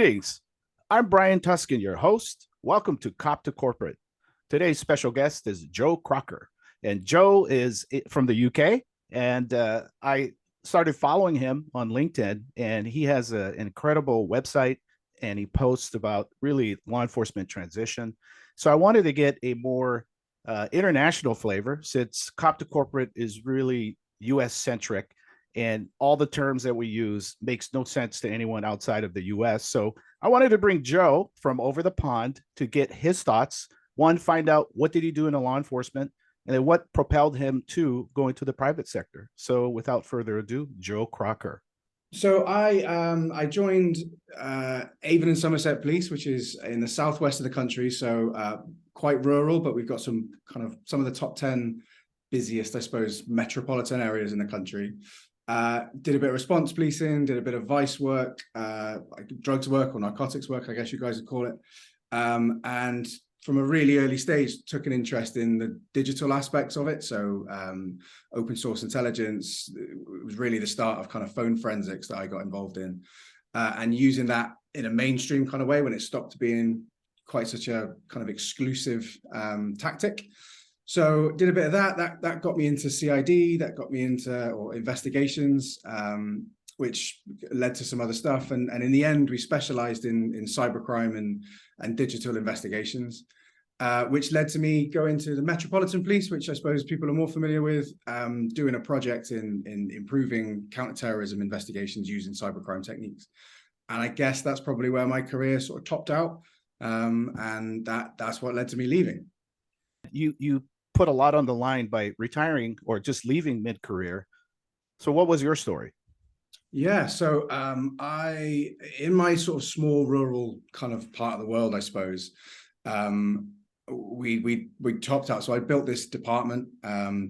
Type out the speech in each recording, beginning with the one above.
Greetings. I'm Brian Tuskin, your host. Welcome to Cop to Corporate. Today's special guest is Joe Crocker. And Joe is from the UK. And I started following him on LinkedIn, and he has an incredible website, and he posts about really law enforcement transition. So I wanted to get a more international flavor, since Cop to Corporate is really US centric, and all the terms that we use makes no sense to anyone outside of the US. So I wanted to bring Joe from over the pond to get his thoughts. One, find out what did he do in the law enforcement, and then what propelled him to going to the private sector. So without further ado, Joe Crocker. So I joined Avon and Somerset Police, which is in the southwest of the country, so quite rural, but we've got some of the top 10 busiest, I suppose, metropolitan areas in the country. Did a bit of response policing, did a bit of vice work, like drugs work or narcotics work, I guess you guys would call it. And from a really early stage, took an interest in the digital aspects of it. So open source intelligence, it was really the start of kind of phone forensics that I got involved in, and using that in a mainstream kind of way when it stopped being quite such a kind of exclusive tactic. So did a bit of that got me into CID, that got me into investigations, which led to some other stuff. And in the end, we specialized in cybercrime and digital investigations, which led to me going to the Metropolitan Police, which I suppose people are more familiar with, doing a project in improving counterterrorism investigations using cybercrime techniques. And I guess that's probably where my career sort of topped out. And that's what led to me leaving. You put a lot on the line by retiring or just leaving mid-career. So what was your story? Yeah, so in my sort of small rural kind of part of the world, I suppose, we topped out. So I built this department,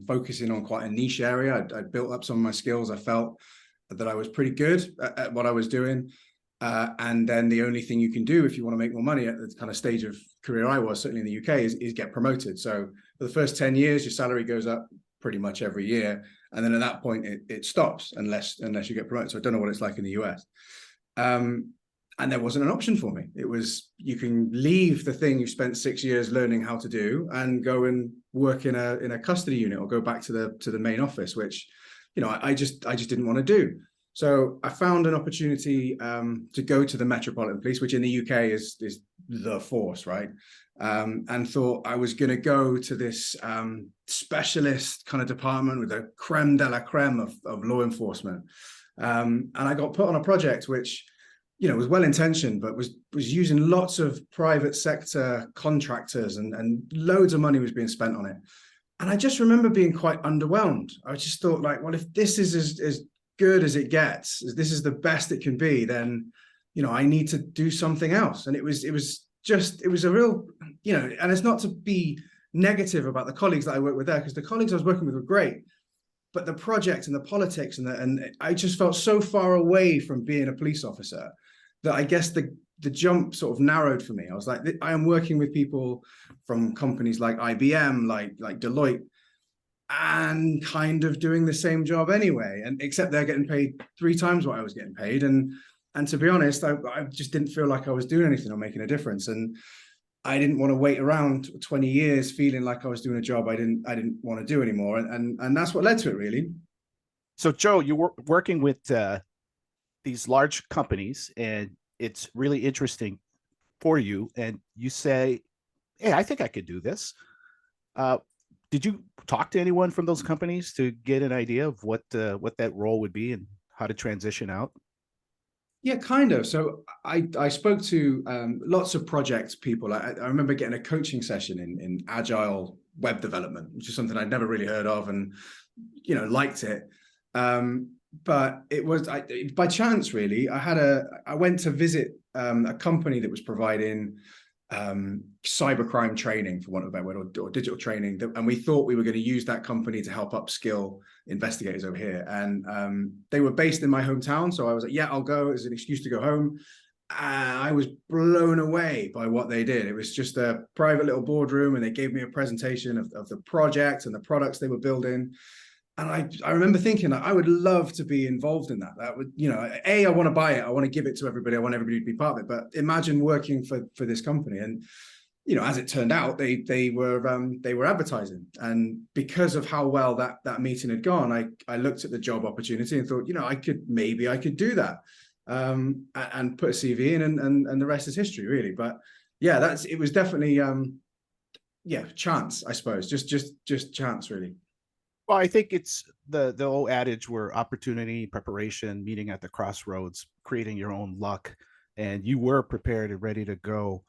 focusing on quite a niche area. I built up some of my skills. I felt that I was pretty good at what I was doing. And then the only thing you can do if you want to make more money at the kind of stage of career I was, certainly in the UK, is get promoted. So for the first 10 years, your salary goes up pretty much every year. And then at that point, it stops unless you get promoted. So I don't know what it's like in the US. And there wasn't an option for me. It was, you can leave the thing you spent 6 years learning how to do and go and work in a custody unit or go back to the main office, which, I just didn't want to do. So I found an opportunity to go to the Metropolitan Police, which in the UK is the force, right? And thought I was going to go to this specialist kind of department with a creme de la creme of law enforcement. And I got put on a project which, was well-intentioned, but was using lots of private sector contractors, and loads of money was being spent on it. And I just remember being quite underwhelmed. I just thought, like, well, if this is as good as it gets, as this is the best it can be, then I need to do something else. And it was a real, and it's not to be negative about the colleagues that I work with there, because the colleagues I was working with were great, but the project and the politics and I just felt so far away from being a police officer that I guess the jump sort of narrowed for me. I was like, I am working with people from companies like IBM, like Deloitte, and kind of doing the same job anyway, and except they're getting paid 3 times what I was getting paid. And to be honest, I just didn't feel like I was doing anything or making a difference. And I didn't want to wait around 20 years feeling like I was doing a job I didn't want to do anymore. And that's what led to it, really. So Joe, you were working with these large companies, and it's really interesting for you. And you say, hey, I think I could do this. Did you talk to anyone from those companies to get an idea of what that role would be and how to transition out? Yeah, kind of. So I spoke to lots of project people. I remember getting a coaching session in agile web development, which is something I'd never really heard of, and liked it. But it was by chance, really. I went to visit a company that was providing cybercrime training, for want of a better word, or digital training, and we thought we were going to use that company to help upskill investigators over here. And they were based in my hometown, so I was like, yeah, I'll go as an excuse to go home. I was blown away by what they did. It was just a private little boardroom, and they gave me a presentation of the project and the products they were building. I remember thinking that I would love to be involved in that. That would, I want to buy it. I want to give it to everybody. I want everybody to be part of it. But imagine working for this company. And, as it turned out, they were advertising. And because of how well that meeting had gone, I looked at the job opportunity and thought, I could do that. And put a CV in, and the rest is history, really. But yeah, it was definitely chance, I suppose. Just chance, really. Well, I think it's the old adage where opportunity, preparation, meeting at the crossroads, creating your own luck, and you were prepared and ready to go.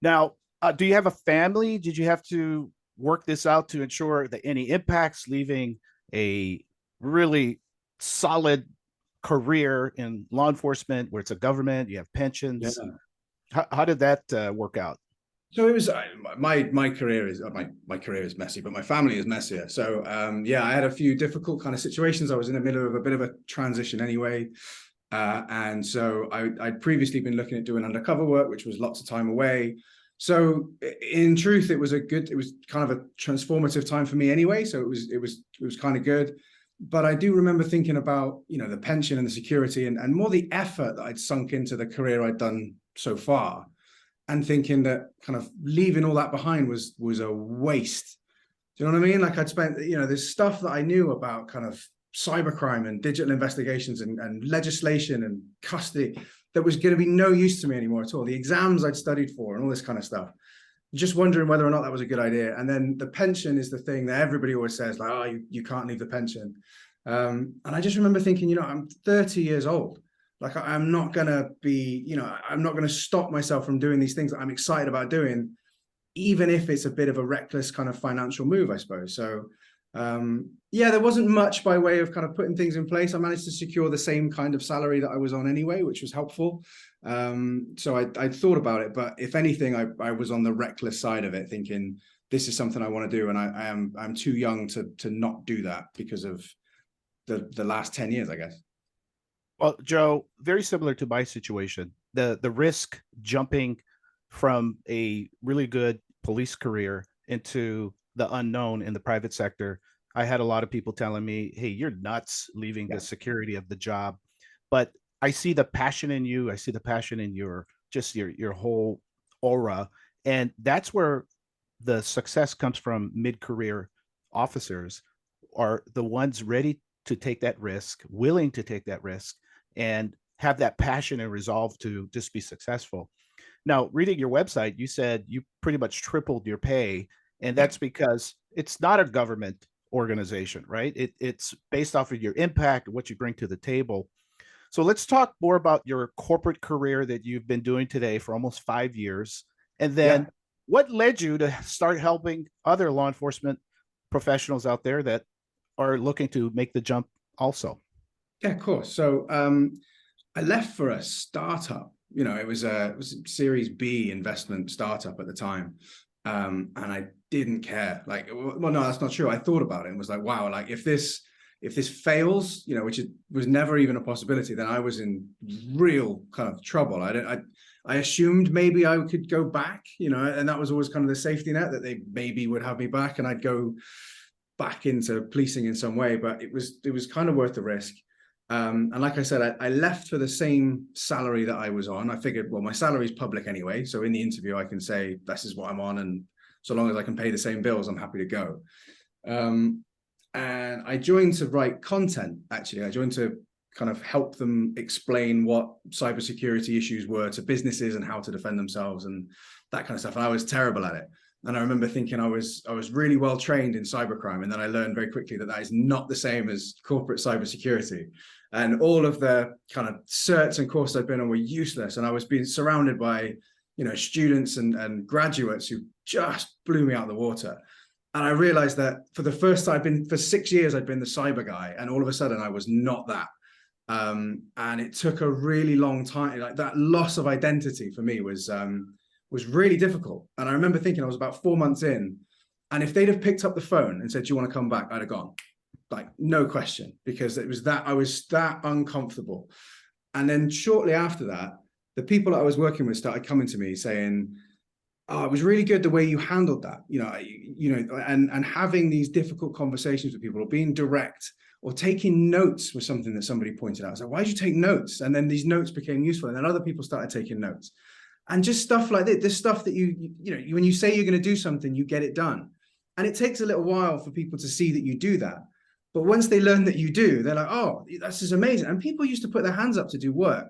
Now, do you have a family? Did you have to work this out to ensure that any impacts, leaving a really solid career in law enforcement where it's a government, you have pensions? Yeah. How did that work out? So it was my career is my career is messy, but my family is messier. So I had a few difficult kind of situations. I was in the middle of a bit of a transition anyway, and so I'd previously been looking at doing undercover work, which was lots of time away. So in truth, it was kind of a transformative time for me anyway. So it was kind of good. But I do remember thinking about the pension and the security and more the effort that I'd sunk into the career I'd done so far, and thinking that kind of leaving all that behind was a waste. Do you know what I mean? Like I'd spent, this stuff that I knew about kind of cybercrime and digital investigations and legislation and custody that was going to be no use to me anymore at all. The exams I'd studied for and all this kind of stuff. Just wondering whether or not that was a good idea. And then the pension is the thing that everybody always says, like, oh, you can't leave the pension. And I just remember thinking, I'm 30 years old. Like I'm not going to be, I'm not going to stop myself from doing these things that I'm excited about doing, even if it's a bit of a reckless kind of financial move, I suppose. So, there wasn't much by way of kind of putting things in place. I managed to secure the same kind of salary that I was on anyway, which was helpful. So I thought about it, but if anything, I was on the reckless side of it, thinking this is something I want to do, and I'm too young to not do that because of the last 10 years, I guess. Well, Joe, very similar to my situation. The risk jumping from a really good police career into the unknown in the private sector. I had a lot of people telling me, hey, you're nuts leaving the security of the job. But I see the passion in you. I see the passion in your whole aura. And that's where the success comes from. Mid-career officers are the ones ready to take that risk, willing to take that risk, and have that passion and resolve to just be successful. Now, reading your website, you said you pretty much tripled your pay, and that's because it's not a government organization, right? It's based off of your impact, what you bring to the table. So let's talk more about your corporate career that you've been doing today for almost 5 years. And then what led you to start helping other law enforcement professionals out there that are looking to make the jump also? Yeah, of course. So I left for a startup. It was a Series B investment startup at the time. And I didn't care. Like, well, no, that's not true. I thought about it and was like, wow, like if this fails, which was never even a possibility, then I was in real kind of trouble. I assumed maybe I could go back, and that was always kind of the safety net, that they maybe would have me back and I'd go back into policing in some way. But it was kind of worth the risk. And like I said, I left for the same salary that I was on. I figured, well, my salary is public anyway. So in the interview, I can say, this is what I'm on. And so long as I can pay the same bills, I'm happy to go. And I joined to write content, actually. I joined to kind of help them explain what cybersecurity issues were to businesses and how to defend themselves and that kind of stuff. And I was terrible at it. And I remember thinking I was really well trained in cybercrime. And then I learned very quickly that is not the same as corporate cybersecurity. And all of the kind of certs and courses I've been on were useless. And I was being surrounded by, students and graduates who just blew me out of the water. And I realized that for the first time, for 6 years, I'd been the cyber guy. And all of a sudden I was not that. And it took a really long time. Like that loss of identity for me was really difficult. And I remember thinking I was about 4 months in, and if they'd have picked up the phone and said, do you want to come back? I'd have gone, like, no question, because I was that uncomfortable. And then shortly after that, the people that I was working with started coming to me saying, Oh, it was really good the way you handled that, and having these difficult conversations with people, or being direct, or taking notes was something that somebody pointed out. I was like, why did you take notes? And then these notes became useful, and then other people started taking notes, and just stuff like this stuff that when you say you're going to do something, you get it done, and it takes a little while for people to see that you do that. But once they learn that you do, they're like, oh, this is amazing. And people used to put their hands up to do work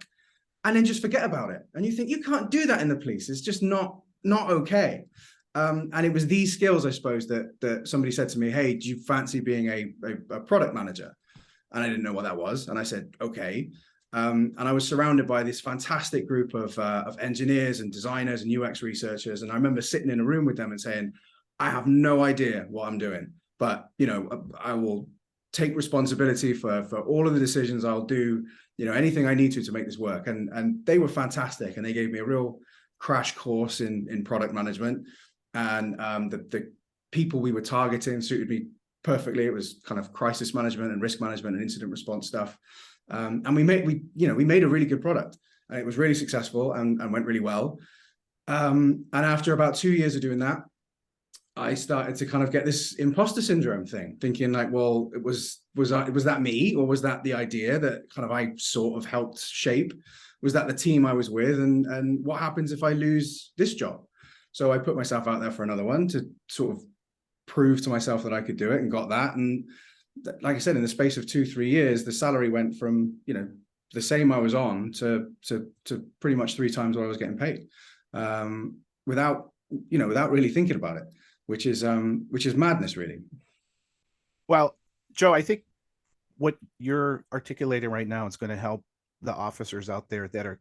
and then just forget about it. And you think, you can't do that in the police. It's just not okay. And it was these skills, I suppose, that somebody said to me, hey, do you fancy being a product manager? And I didn't know what that was. And I said, okay. And I was surrounded by this fantastic group of engineers and designers and UX researchers. And I remember sitting in a room with them and saying, I have no idea what I'm doing, but, I will take responsibility for all of the decisions. I'll do, anything I need to make this work. And they were fantastic. And they gave me a real crash course in product management. And the people we were targeting suited me perfectly. It was kind of crisis management and risk management and incident response stuff. And we made a really good product, and it was really successful and went really well. And after about 2 years of doing that, I started to kind of get this imposter syndrome thing, thinking like, well, was that me, or was that the idea that kind of I sort of helped shape? Was that the team I was with? And what happens if I lose this job? So I put myself out there for another one to sort of prove to myself that I could do it, and got that. And like I said, in the space of 2-3 years, the salary went from, the same I was on to pretty much 3 times what I was getting paid, without really thinking about it, which is madness, really. Well, Joe, I think what you're articulating right now is going to help the officers out there that are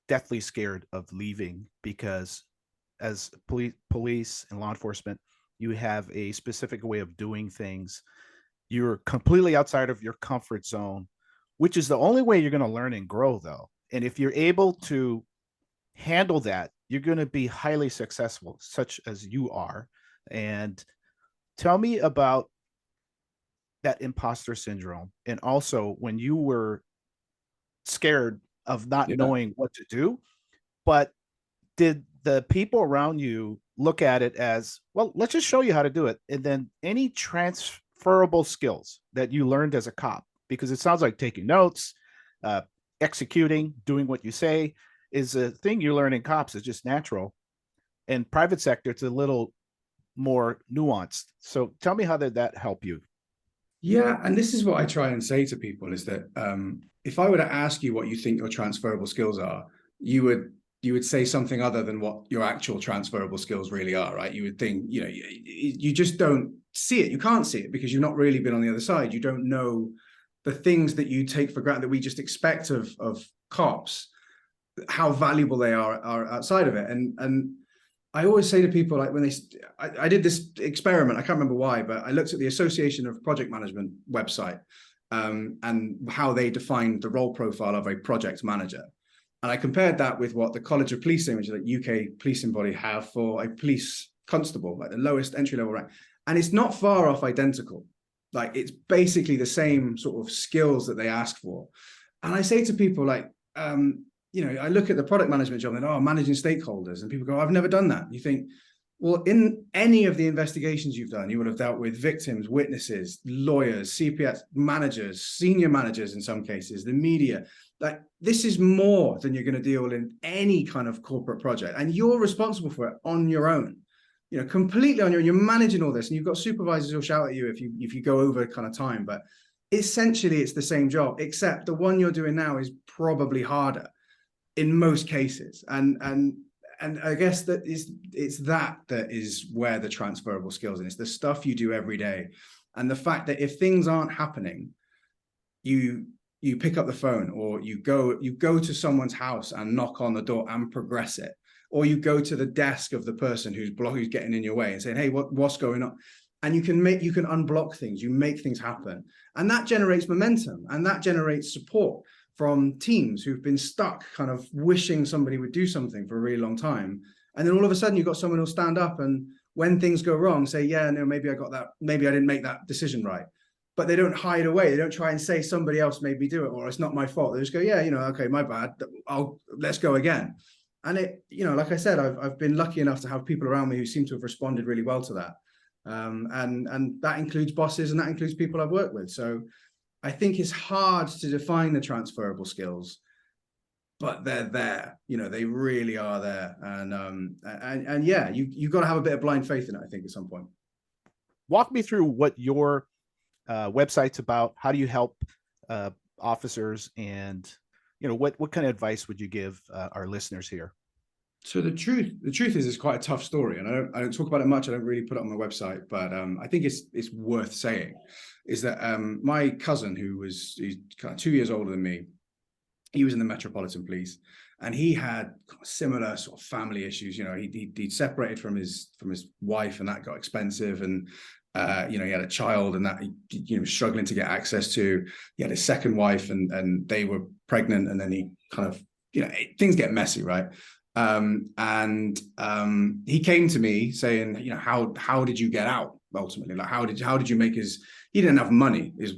deathly scared of leaving, because as police and law enforcement, you have a specific way of doing things. You're completely outside of your comfort zone, which is the only way you're going to learn and grow, though. And if you're able to handle that, you're going to be highly successful, such as you are. And tell me about that imposter syndrome, and also when you were scared of not knowing what to do, but did the people around you look at it as, well, let's just show you how to do it? And then any transferable skills that you learned as a cop, because it sounds like taking notes, executing, doing what you say is a thing you learn in cops. It's just natural. In private sector, it's a little more nuanced. So tell me, how did that help you? Yeah, and this is what I try and say to people, is that if I were to ask you what you think your transferable skills are, you would say something other than what your actual transferable skills really are, right? You would think, you just don't see it. You can't see it because you've not really been on the other side. You don't know the things that you take for granted, that we just expect of cops, how valuable they are outside of it. And I always say to people, like, when I did this experiment, I can't remember why, but I looked at the Association of Project Management website, and how they defined the role profile of a project manager. And I compared that with what the College of Policing, which is like UK policing body, have for a police constable, like the lowest entry level rank. And it's not far off identical. Like, it's basically the same sort of skills that they ask for. And I say to people, like, I look at the product management job and, managing stakeholders, and people go, I've never done that. You think, well, in any of the investigations you've done, you would have dealt with victims, witnesses, lawyers, CPS, managers, senior managers in some cases, the media. Like, this is more than you're going to deal in any kind of corporate project, and you're responsible for it on your own, completely on your own. You're managing all this, and you've got supervisors who'll shout at you if you go over kind of time. But essentially, it's the same job, except the one you're doing now is probably harder in most cases. And I guess that it's that is where the transferable skills, and it's the stuff you do every day. And the fact that if things aren't happening, you pick up the phone, or you go to someone's house and knock on the door and progress it, or you go to the desk of the person who's getting in your way and saying, hey, what's going on? And you can unblock things, you make things happen. And that generates momentum, and that generates support from teams who've been stuck kind of wishing somebody would do something for a really long time. And then all of a sudden you've got someone who'll stand up, and when things go wrong, say, yeah, no, maybe I got that, maybe I didn't make that decision right. But they don't hide away. They don't try and say somebody else made me do it, or it's not my fault. They just go, yeah, okay, my bad. Let's go again. And it, like I said, I've been lucky enough to have people around me who seem to have responded really well to that. And that includes bosses, and that includes people I've worked with. So I think it's hard to define the transferable skills, but they're there. They really are there. And yeah, you've got to have a bit of blind faith in it, I think, at some point. Walk me through what your website's about. How do you help officers, and what kind of advice would you give our listeners here? So the truth is, it's quite a tough story, and I don't talk about it much. I don't really put it on my website, but I think it's worth saying, is that my cousin, he's kind of 2 years older than me, he was in the Metropolitan Police, and he had similar sort of family issues. He'd separated from his wife, and that got expensive, and he had a child, and that he was struggling to get access to. He had his second wife, and they were pregnant, and then he kind of things get messy, right? And he came to me saying, how did you get out ultimately? Like, how did you make he didn't have money is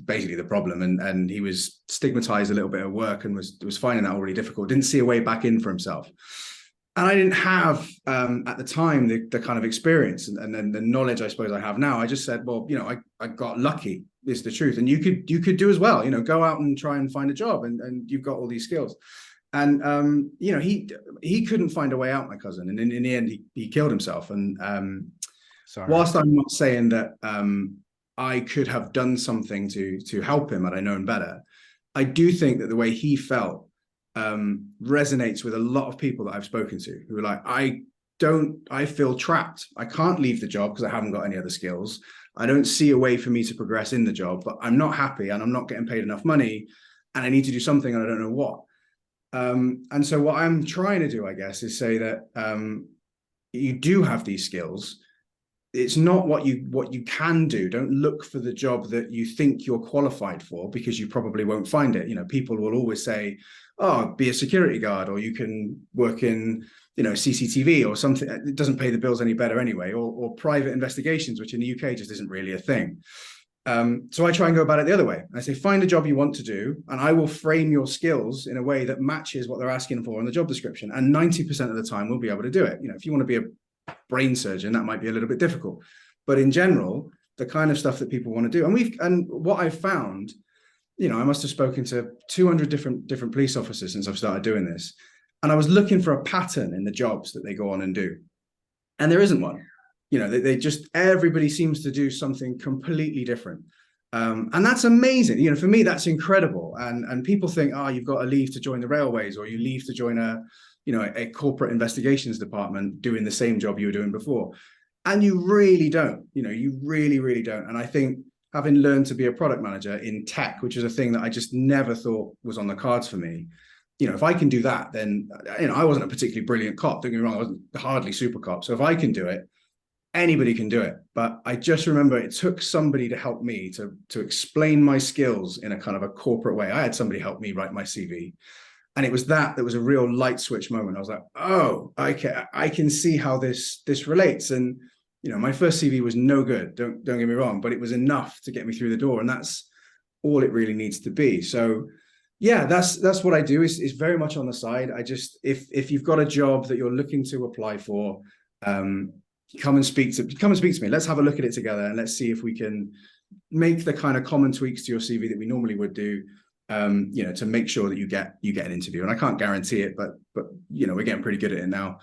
basically the problem. And he was stigmatized a little bit at work, and was finding that all really difficult. Didn't see a way back in for himself. And I didn't have, at the time, the kind of experience and then the knowledge I suppose I have now. I just said, well, I got lucky, is the truth. And you could do as well, go out and try and find a job, and you've got all these skills. And he couldn't find a way out, my cousin, and in the end he killed himself. And whilst I'm not saying that I could have done something to help him had I known better, I do think that the way he felt resonates with a lot of people that I've spoken to, who are like, I feel trapped. I can't leave the job because I haven't got any other skills. I don't see a way for me to progress in the job, but I'm not happy, and I'm not getting paid enough money, and I need to do something, and I don't know what. And so what I'm trying to do, I guess, is say that you do have these skills. It's not what you can do. Don't look for the job that you think you're qualified for, because you probably won't find it. People will always say, oh, be a security guard, or you can work in, CCTV or something. It doesn't pay the bills any better anyway, or private investigations, which in the UK just isn't really a thing. So I try and go about it the other way. I say, find a job you want to do, and I will frame your skills in a way that matches what they're asking for in the job description. And 90% of the time we'll be able to do it. If you want to be a brain surgeon, that might be a little bit difficult. But in general, the kind of stuff that people want to do. And what I've found, I must have spoken to 200 different police officers since I've started doing this. And I was looking for a pattern in the jobs that they go on and do. And there isn't one. They just, everybody seems to do something completely different. And that's amazing. For me, that's incredible. And people think, oh, you've got to leave to join the railways, or you leave to join a corporate investigations department doing the same job you were doing before. And you really don't, you really, really don't. And I think, having learned to be a product manager in tech, which is a thing that I just never thought was on the cards for me, if I can do that, then, I wasn't a particularly brilliant cop. Don't get me wrong, I wasn't hardly super cop. So if I can do it, anybody can do it. But I just remember it took somebody to help me to explain my skills in a kind of a corporate way. I had somebody help me write my CV. And it was that was a real light switch moment. I was like, oh, I can see how this relates. And, my first CV was no good. Don't get me wrong, but it was enough to get me through the door. And that's all it really needs to be. So yeah, that's what I do. Is very much on the side. I just, if you've got a job that you're looking to apply for, come and speak to me. Let's have a look at it together, and let's see if we can make the kind of common tweaks to your CV that we normally would do, to make sure that you get an interview. And I can't guarantee it, but we're getting pretty good at it now.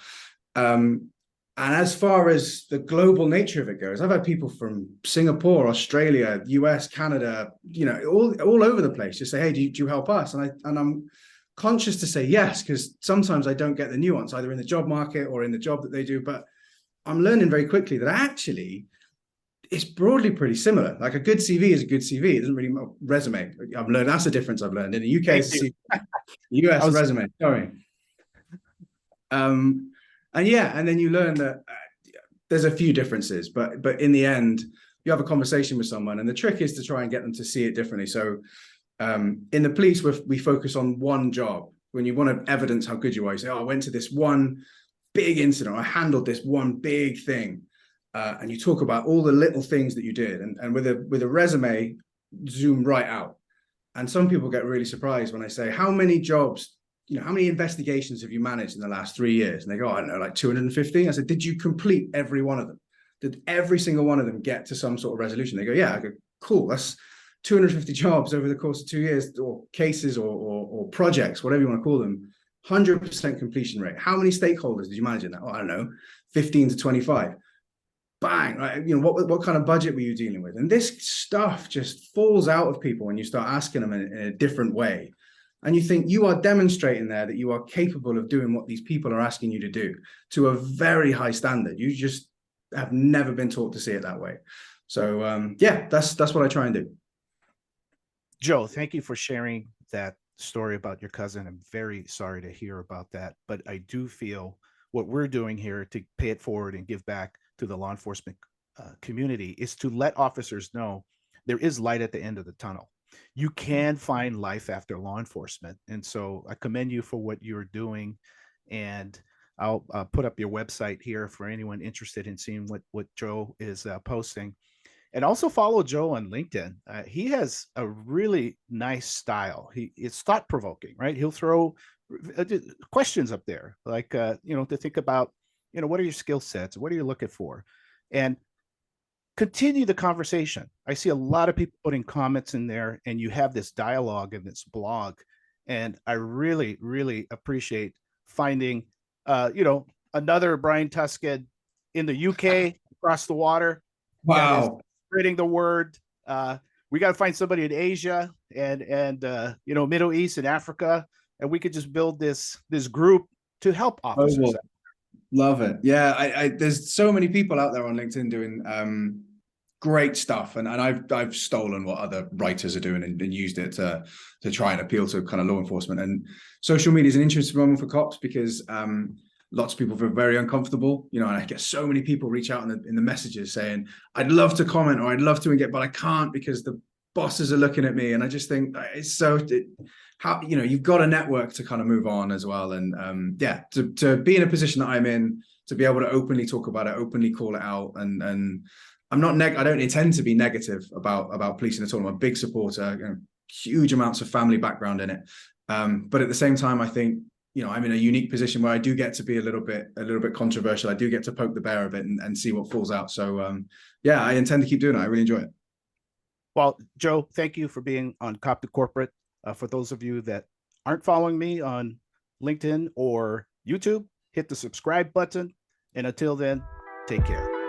And as far as the global nature of it goes, I've had people from Singapore, Australia, US, Canada, all over the place just say, hey, do you help us? And I'm conscious to say yes, because sometimes I don't get the nuance, either in the job market or in the job that they do. But I'm learning very quickly that actually it's broadly pretty similar. Like, a good CV is a good CV. It doesn't really resume. I've learned that's the difference I've learned. In the UK, it's a CV, US resume. Sorry. And yeah, and then you learn that there's a few differences, but in the end, you have a conversation with someone, and the trick is to try and get them to see it differently. So in the police, we focus on one job. When you want to evidence how good you are, you say, oh, I went to this one big incident, I handled this one big thing. And you talk about all the little things that you did. And with a resume, zoom right out. And some people get really surprised when I say, how many jobs how many investigations have you managed in the last 3 years? And they go, I don't know, like 250. I said, did you complete every one of them? Did every single one of them get to some sort of resolution? They go, yeah. I go, cool. That's 250 jobs over the course of 2 years, or cases, or projects, whatever you want to call them. 100% completion rate. How many stakeholders did you manage in that? Oh, I don't know, 15 to 25. Bang, right? What kind of budget were you dealing with? And this stuff just falls out of people when you start asking them in a different way. And you think you are demonstrating there that you are capable of doing what these people are asking you to do to a very high standard. You just have never been taught to see it that way. So yeah, that's what I try and do. Joe, thank you for sharing that story about your cousin. I'm very sorry to hear about that, but I do feel what we're doing here to pay it forward and give back to the law enforcement community is to let officers know there is light at the end of the tunnel. You can find life after law enforcement. And so I commend you for what you're doing. And I'll put up your website here for anyone interested in seeing what Joe is posting. And also follow Joe on LinkedIn. He has a really nice style. It's thought provoking, right? He'll throw questions up there, like to think about, what are your skill sets? What are you looking for? And continue the conversation. I see a lot of people putting comments in there, and you have this dialogue in this blog. And I really, really appreciate finding, another Brian Tuscan in the UK across the water. Wow. Spreading the word. We got to find somebody in Asia and Middle East and Africa, and we could just build this group to help officers. Love it. Yeah, there's so many people out there on LinkedIn doing great stuff, and I've stolen what other writers are doing and used it to try and appeal to kind of law enforcement. And social media is an interesting moment for cops because lots of people feel very uncomfortable, and I get so many people reach out in the messages saying, I'd love to comment or I'd love to engage, but I can't because the bosses are looking at me. And I just think it's you've got a network to kind of move on as well. And to be in a position that I'm in, to be able to openly talk about it, openly call it out. And I'm not I don't intend to be negative about policing at all. I'm a big supporter, huge amounts of family background in it. But at the same time, I think, I'm in a unique position where I do get to be a little bit controversial. I do get to poke the bear a bit and see what falls out. So I intend to keep doing it. I really enjoy it. Well, Joe, thank you for being on Cop to Corporate. For those of you that aren't following me on LinkedIn or YouTube, hit the subscribe button. And until then, take care.